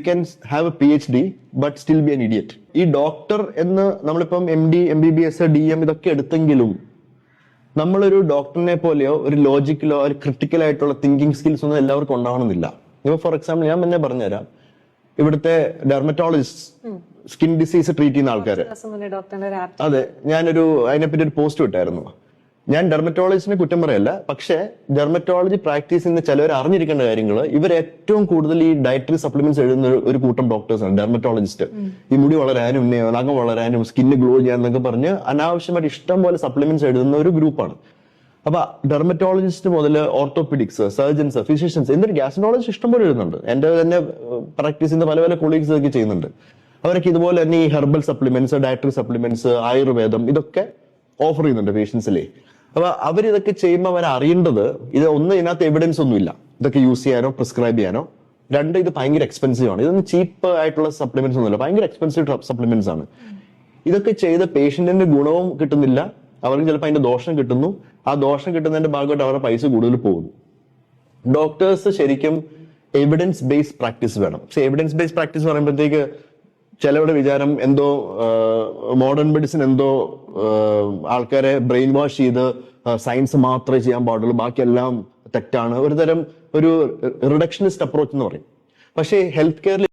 Can have A PhD but still B an idiot. ഈ doctor എന്ന് നമ്മളിപ്പം MD MBBS DM ഇതൊക്കെ എടുത്തെങ്കിലും നമ്മളൊരു ഡോക്ടറിനെ പോലെയോ ഒരു ലോജിക്കലോ ഒരു ക്രിട്ടിക്കൽ ആയിട്ടുള്ള തിങ്കിങ് സ്കിൽസ് ഒന്നും എല്ലാവർക്കും ഉണ്ടാവണമെന്നില്ല. ഇപ്പൊ ഫോർ എക്സാമ്പിൾ ഞാൻ തന്നെ പറഞ്ഞുതരാം, ഇവിടുത്തെ ഡെർമറ്റോളജിസ്റ്റ് സ്കിൻ ഡിസീസ് ട്രീറ്റ് ചെയ്യുന്ന ആൾക്കാര്, അതെ, ഞാനൊരു അതിനെപ്പറ്റി ഒരു പോസ്റ്റ് വിട്ടായിരുന്നു. ഞാൻ ഡെർമറ്റോളജിസ്റ്റിനെ കുറ്റം പറയല്ല, പക്ഷേ ഡെർമറ്റോളജി പ്രാക്ടീസ് ചെയ്യുന്ന ചിലവർ അറിഞ്ഞിരിക്കേണ്ട കാര്യങ്ങൾ, ഇവർ ഏറ്റവും കൂടുതൽ ഈ ഡയറ്ററി സപ്ലിമെന്റ്സ് എഴുതുന്ന ഒരു കൂട്ടം ഡോക്ടേഴ്സാണ് ഡെർമറ്റോളജിസ്റ്റ്. ഈ മുടി വളരാനും നഖം വളരാനും സ്കിന്ന് ഗ്ലോ ചെയ്യാന്നൊക്കെ പറഞ്ഞ് അനാവശ്യമായിട്ട് ഇഷ്ടം പോലെ സപ്ലിമെന്റ്സ് എഴുതുന്ന ഒരു ഗ്രൂപ്പാണ്. അപ്പൊ ഡെർമറ്റോളജിസ്റ്റ് മുതൽ ഓർത്തോപീഡിക്സ്, സർജൻസ്, ഫിസിഷ്യൻസ്, എന്തൊരു ഗ്യാസ്ട്രോളജിസ്റ്റ് ഇഷ്ടം പോലെ എഴുതുന്നുണ്ട്. എന്റെ തന്നെ പ്രാക്ടീസ് ചെയ്യുന്ന പല പല കൊളീഗ്സ് ഒക്കെ ചെയ്യുന്നുണ്ട്. അവരൊക്കെ ഇതുപോലെ തന്നെ ഈ ഹെർബൽ സപ്ലിമെന്റ്സ്, ഡയറ്ററി സപ്ലിമെന്റ്സ്, ആയുർവേദം ഇതൊക്കെ ഓഫർ ചെയ്യുന്നുണ്ട് പേഷ്യൻസിലെ. അപ്പൊ അവരിതൊക്കെ ചെയ്യുമ്പോൾ അവർ അറിയേണ്ടത്, ഇത് ഒന്ന്, ഇതിനകത്ത് എവിഡൻസ് ഒന്നുമില്ല ഇതൊക്കെ യൂസ് ചെയ്യാനോ പ്രിസ്ക്രൈബ് ചെയ്യാനോ. രണ്ട്, ഇത് ഭയങ്കര എക്സ്പെൻസീവ് ആണ്. ഇതൊന്നും ചീപ്പ് ആയിട്ടുള്ള സപ്ലിമെന്റ്സ് ഒന്നുമില്ല, ഭയങ്കര എക്സ്പെൻസീവ് സപ്ലിമെന്റ്സ് ആണ്. ഇതൊക്കെ ചെയ്ത പേഷ്യന്റിന്റെ ഗുണവും കിട്ടുന്നില്ല, അവർക്ക് ചിലപ്പോൾ അതിന്റെ ദോഷം കിട്ടുന്നു. ആ ദോഷം കിട്ടുന്നതിന്റെ ഭാഗമായിട്ട് അവരുടെ പൈസ കൂടുതൽ പോകുന്നു. ഡോക്ടേഴ്സ് ശരിക്കും എവിഡൻസ് ബേസ്ഡ് പ്രാക്ടീസ് വേണം. പക്ഷെ എവിഡൻസ് ബേസ്ഡ് പ്രാക്ടീസ് പറയുമ്പോഴത്തേക്ക് ചിലവരുടെ വിചാരം എന്തോ മോഡേൺ മെഡിസിൻ എന്തോ ആൾക്കാരെ ബ്രെയിൻ വാഷ് ചെയ്ത് സയൻസ് മാത്രമേ ചെയ്യാൻ പാടുള്ളൂ, ബാക്കിയെല്ലാം തെറ്റാണ്, ഒരു തരം ഒരു റിഡക്ഷനിസ്റ്റ് അപ്രോച്ച് എന്ന് പറയും. പക്ഷേ ഹെൽത്ത് കെയറിൽ